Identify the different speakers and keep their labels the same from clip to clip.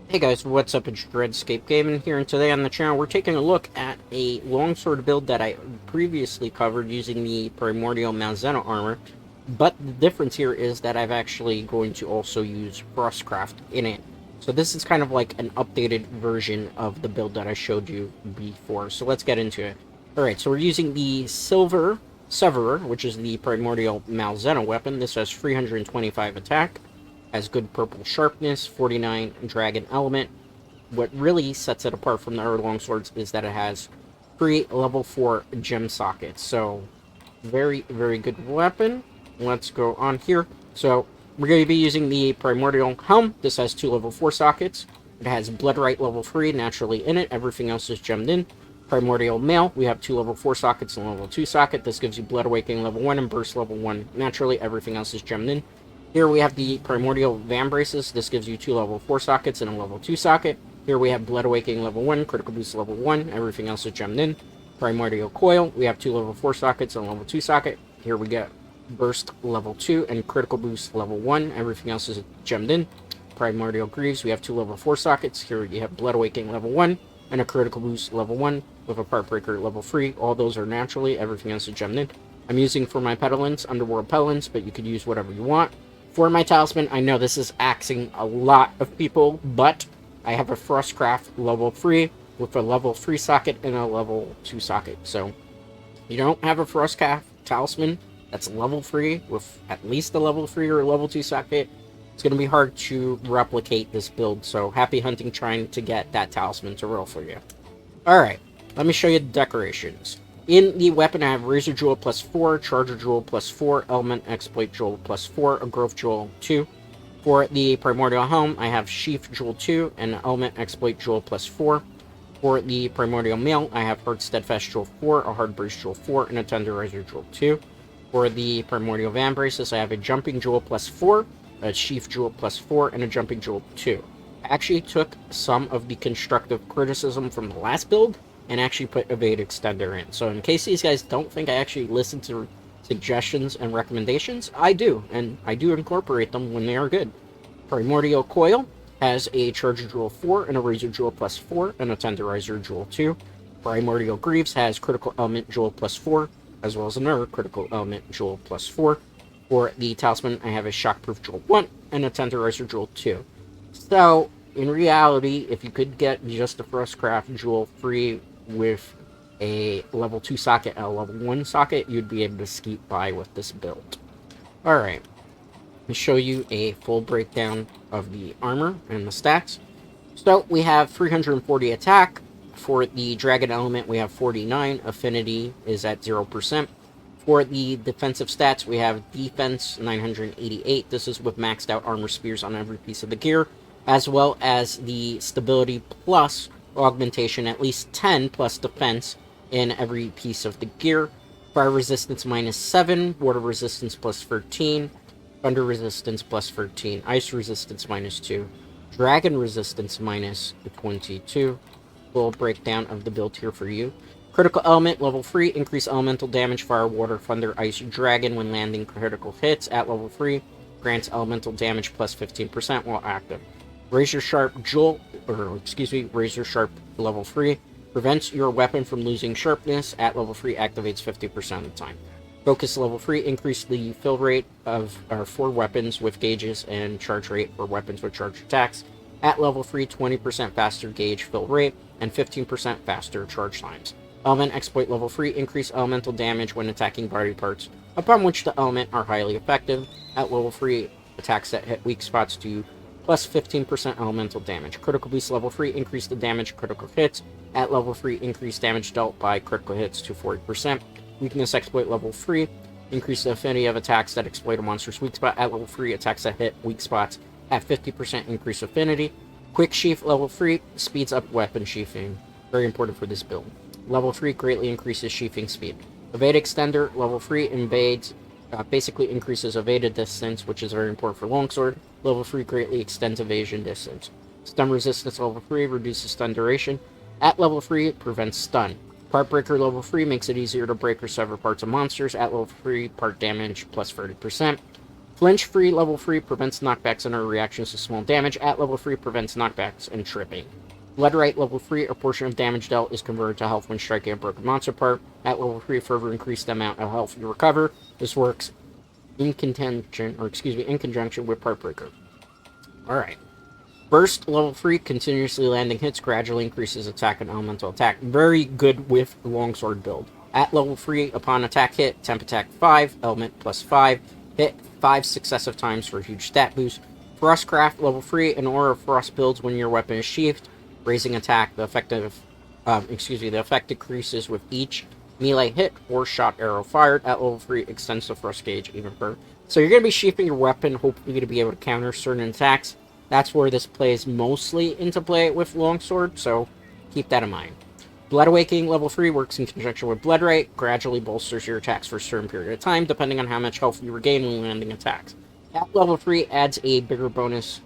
Speaker 1: Hey guys, what's up? It's Dreadscape Gaming here, and today on the channel we're taking a look at a longsword build that I previously covered using the Primordial Malzeno armor, but the difference here is that I've actually going to also use Frostcraft in it. So this is kind of like an updated version of the build that I showed you before, so let's get into it. Alright, so we're using the Silver Severer, which is the Primordial Malzeno weapon. This has 325 attack, has good purple sharpness, 49 dragon element. What really sets it apart from the other longswords is that it has 3 level 4 gem sockets. So, very, very good weapon. Let's go on here. So, we're going to be using the Primordial Helm. This has 2 level 4 sockets. It has Bloodright level 3 naturally in it. Everything else is gemmed in. Primordial Mail, we have 2 level 4 sockets and a level 2 socket. This gives you Blood Awakening level 1 and Burst level 1 naturally. Everything else is gemmed in. Here we have the Primordial Van Braces. This gives you 2 level 4 sockets and a level 2 socket. Here we have Blood Awakening level 1, Critical Boost level 1, everything else is gemmed in. Primordial Coil, we have 2 level 4 sockets and a level 2 socket. Here we get Burst level 2 and Critical Boost level 1, everything else is gemmed in. Primordial Greaves, we have 2 level 4 sockets. Here you have Blood Awakening level 1 and a Critical Boost level 1 with a Part Breaker level 3. All those are naturally, everything else is gemmed in. I'm using for my Petulance, Underworld Petulance, but you could use whatever you want. For my talisman, I know this is axing a lot of people, but I have a Frostcraft level 3 with a level 3 socket and a level 2 socket. So, you don't have a Frostcraft talisman that's level 3 with at least a level 3 or a level 2 socket. It's going to be hard to replicate this build, so happy hunting trying to get that talisman to roll for you. Alright, let me show you the decorations. In the weapon, I have Razor Jewel plus 4, Charger Jewel plus 4, Element Exploit Jewel plus 4, a Growth Jewel 2. For the Primordial Helm, I have Sheath Jewel 2 and Element Exploit Jewel plus 4. For the Primordial Mail, I have Hard Steadfast Jewel 4, a Hard Brace Jewel 4, and a Tenderizer Jewel 2. For the Primordial Van Braces, I have a Jumping Jewel plus 4, a Sheath Jewel plus 4, and a Jumping Jewel 2. I actually took some of the constructive criticism from the last build and actually put Evade Extender in. So in case these guys don't think I actually listen to suggestions and recommendations, I do, and I do incorporate them when they are good. Primordial Coil has a Charger Jewel 4 and a Razor Jewel plus 4 and a Tenderizer Jewel 2. Primordial Greaves has Critical Element Jewel plus 4, as well as another Critical Element Jewel plus 4. For the Talisman, I have a Shockproof Jewel 1 and a Tenderizer Jewel 2. So, in reality, if you could get just a Frostcraft Jewel free with a level 2 socket and a level 1 socket, you'd be able to skeet by with this build. Alright, let me show you a full breakdown of the armor and the stats. So, we have 340 attack. For the Dragon Element, we have 49. Affinity is at 0%. For the defensive stats, we have Defense 988. This is with maxed out armor spears on every piece of the gear, as well as the Stability plus augmentation, at least 10 plus defense in every piece of the gear. Fire resistance minus 7, water resistance plus 13, thunder resistance plus 13, ice resistance minus 2, dragon resistance minus 22. Full breakdown of the build here for you. Critical element, level 3, increase elemental damage, fire, water, thunder, ice, dragon when landing critical hits at level 3, grants elemental damage plus 15% while active. Razor Sharp Razor Sharp level 3. Prevents your weapon from losing sharpness. At level 3, activates 50% of the time. Focus level 3. Increase the fill rate for weapons with gauges and charge rate for weapons with charge attacks. At level 3, 20% faster gauge fill rate and 15% faster charge times. Element Exploit level 3. Increase elemental damage when attacking body parts upon which the element are highly effective. At level 3, attacks that hit weak spots do plus 15% elemental damage. Critical Boost level 3, increase the damage critical hits. At level 3, increase damage dealt by critical hits to 40%. Weakness Exploit level 3, increase the affinity of attacks that exploit a monster's weak spot. At level 3, attacks that hit weak spots have 50% increased affinity. Quick Sheath level 3, speeds up weapon sheathing. Very important for this build. Level 3 greatly increases sheathing speed. Evade Extender level 3 invades basically increases evaded distance, which is very important for longsword. Level 3 greatly extends evasion distance. Stun resistance level 3 reduces stun duration. At level 3, it prevents stun. Part Breaker level 3 makes it easier to break or sever parts of monsters. At level 3, part damage plus 30%. Flinch-free level 3 prevents knockbacks and other reactions to small damage. At level 3 prevents knockbacks and tripping. Bloodrite level 3, a portion of damage dealt is converted to health when striking a broken monster part. At level 3, further increase the amount of health you recover. This works in conjunction with Part Breaker. Alright. Burst level 3, continuously landing hits, gradually increases attack and elemental attack. Very good with longsword build. At level 3, upon attack hit, temp attack 5, element plus 5, hit 5 successive times for a huge stat boost. Frostcraft level 3, an aura of frost builds when your weapon is sheathed, raising attack. The effect decreases with each melee hit or shot arrow fired. At level 3, extends the frost gauge even further. So you're going to be sheathing your weapon, hopefully to be able to counter certain attacks. That's where this plays mostly into play with longsword, so keep that in mind. Blood Awakening level 3 works in conjunction with Bloodrite, gradually bolsters your attacks for a certain period of time, depending on how much health you regain when landing attacks. At level 3 adds a bigger bonus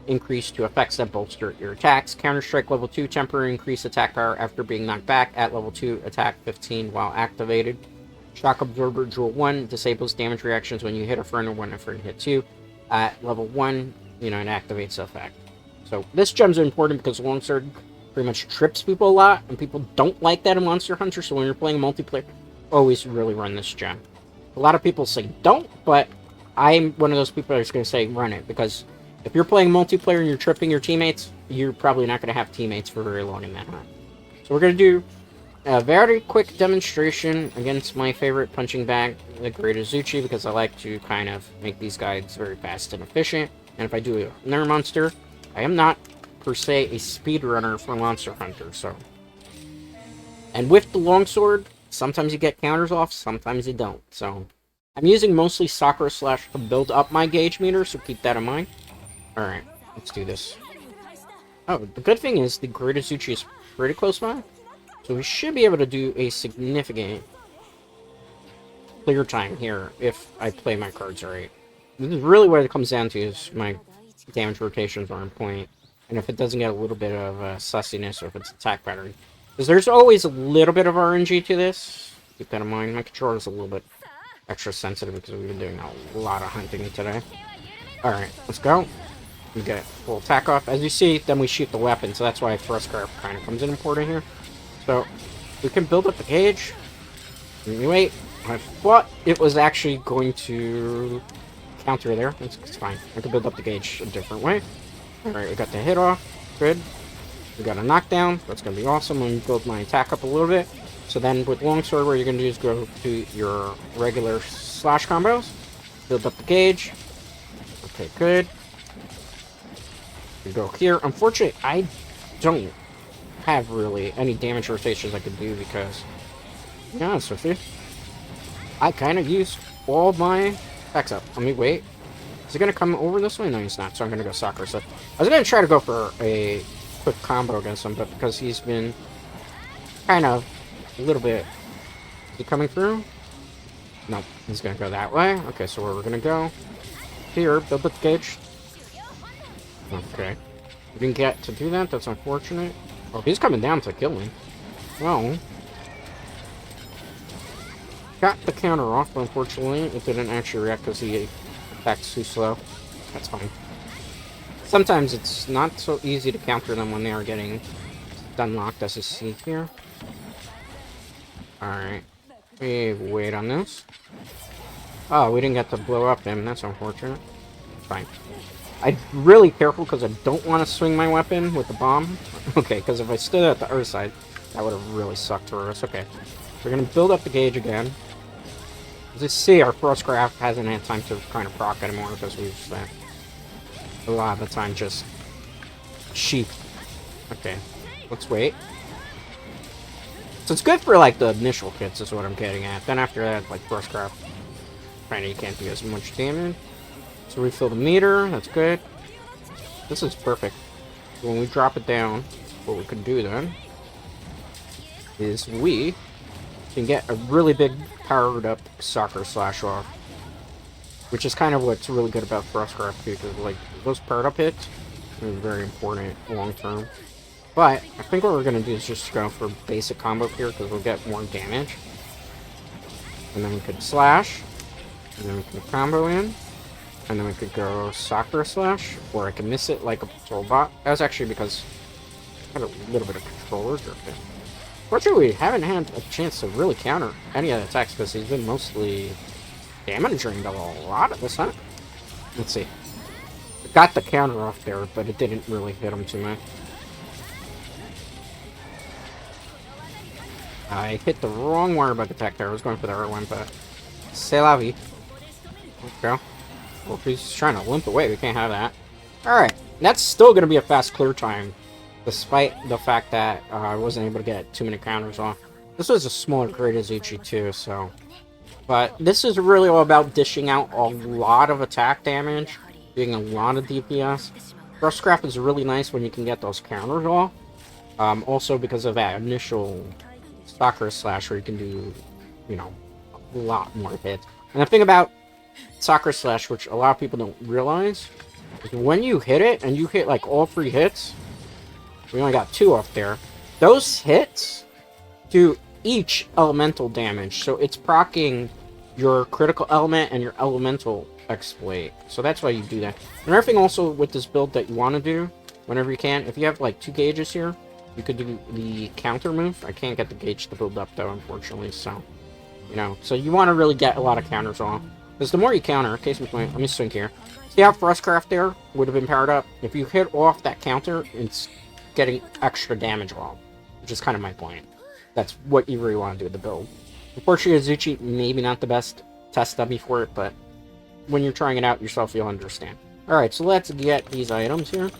Speaker 1: increase to effects that bolster your attacks. Counter-Strike level 2, temporary increase attack power after being knocked back. At level 2, attack 15 while activated. Shock Absorber Jewel 1 disables damage reactions when you hit a friend or when a friend hits you. At level 1, it activates the effect. So this gem's important because longsword pretty much trips people a lot, and people don't like that in Monster Hunter, so when you're playing multiplayer, always really run this gem. A lot of people say don't, but I'm one of those people that's going to say run it, because if you're playing multiplayer and you're tripping your teammates, you're probably not going to have teammates for very long in that hunt. So we're going to do a very quick demonstration against my favorite punching bag, the Great Azuchi, because I like to kind of make these guys very fast and efficient. And if I do another monster, I am not, per se, a speedrunner for Monster Hunter, so. And with the longsword, sometimes you get counters off, sometimes you don't, so. I'm using mostly Sakura Slash to build up my gauge meter, so keep that in mind. Alright, let's do this. Oh, the good thing is the Great Azuchi is pretty close by, so we should be able to do a significant clear time here if I play my cards right. This is really what it comes down to, is my damage rotations are on point. And if it doesn't get a little bit of sussiness, or if it's attack pattern. Because there's always a little bit of RNG to this. Keep that in mind. My controller's a little bit extra sensitive because we've been doing a lot of hunting today. Alright, let's go. We get full attack off. As you see, then we shoot the weapon, so that's why Thrustcraft kind of comes in important here. So, we can build up the gauge. Wait, I thought it was actually going to counter there. It's fine. I can build up the gauge a different way. Alright, we got the hit off. Good. We got a knockdown. That's going to be awesome. Let me build my attack up a little bit. So then with longsword, what you're going to do is go to your regular slash combos. Build up the gauge. Okay, good. We go here. Unfortunately, I don't have really any damage rotations I could do because, to be honest with you, I kind of used all my attacks up. Let me wait. Is he going to come over this way? No, he's not, so I'm going to go Sakura. So I was going to try to go for a quick combo against him, but because he's been kind of a little bit... Is he coming through? No, he's going to go that way. Okay, so where we're going to go? Here, build up the gauge. Okay. We didn't get to do that, that's unfortunate. Oh, he's coming down to kill me. Well... Got the counter off, but unfortunately it didn't actually react because he attacks too slow. That's fine. Sometimes it's not so easy to counter them when they are getting stun locked, as you see here. Alright. We wait on this. Oh, we didn't get to blow up him. That's unfortunate. Fine. I'm really careful because I don't want to swing my weapon with the bomb. Okay, because if I stood at the other side, that would have really sucked for us. Okay. We're going to build up the gauge again. As you see, our Frostcraft hasn't had time to kind of proc anymore because we've spent a lot of the time just sheep. Okay, let's wait. So it's good for like the initial hits is what I'm getting at. Then after that, like Frostcraft, kind of you can't do as much damage. So refill the meter, that's good. This is perfect. When we drop it down, what we can do then is we can get a really big powered up Sakura Slash off. Which is kind of what's really good about Frostcraft too, because like those powered up hits are very important long term. But I think what we're gonna do is just go for basic combo here because we'll get more damage. And then we could slash. And then we can combo in. And then we could go Sakura Slash, or I can miss it like a patrol bot. That's actually because I have a little bit of controller drifting. Fortunately, we haven't had a chance to really counter any of the attacks because he's been mostly damaging a lot of this time. Let's see. Got the counter off there, but it didn't really hit him too much. I hit the wrong wire bug attack there. I was going for the right one, but c'est la vie. Let's go. Well, if he's trying to limp away, we can't have that. Alright, that's still going to be a fast clear time, despite the fact that I wasn't able to get too many counters off. This was a smaller grade as Ichi too, so... But this is really all about dishing out a lot of attack damage, doing a lot of DPS. Thrustcraft is really nice when you can get those counters off. Also because of that initial Sakura Slash where you can do, you know, a lot more hits. And the thing about Sakura Slash, which a lot of people don't realize, is when you hit it, and you hit like all 3 hits, we only got 2 off there, those hits do each elemental damage. So it's proccing your critical element and your elemental exploit. So that's why you do that. Another thing also with this build that you want to do, whenever you can, if you have like 2 gauges here, you could do the counter move. I can't get the gauge to build up though, unfortunately, so, you know. So you want to really get a lot of counters off. Because the more you counter, case in point, let me swing here. See how Thrustcraft there would have been powered up? If you hit off that counter, it's getting extra damage off, which is kind of my point. That's what you really want to do with the build. Unfortunately, Azuchi, maybe not the best test dummy for it, but when you're trying it out yourself, you'll understand. Alright, so let's get these items here.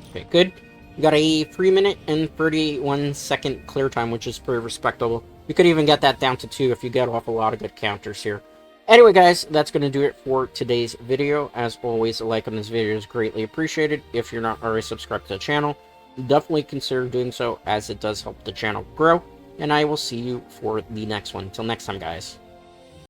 Speaker 1: Okay, good. We got a 3-minute and 31-second clear time, which is pretty respectable. You could even get that down to 2 if you get off a lot of good counters here. Anyway, guys, that's going to do it for today's video. As always, a like on this video is greatly appreciated. If you're not already subscribed to the channel, definitely consider doing so, as it does help the channel grow. And I will see you for the next one. Until next time, guys.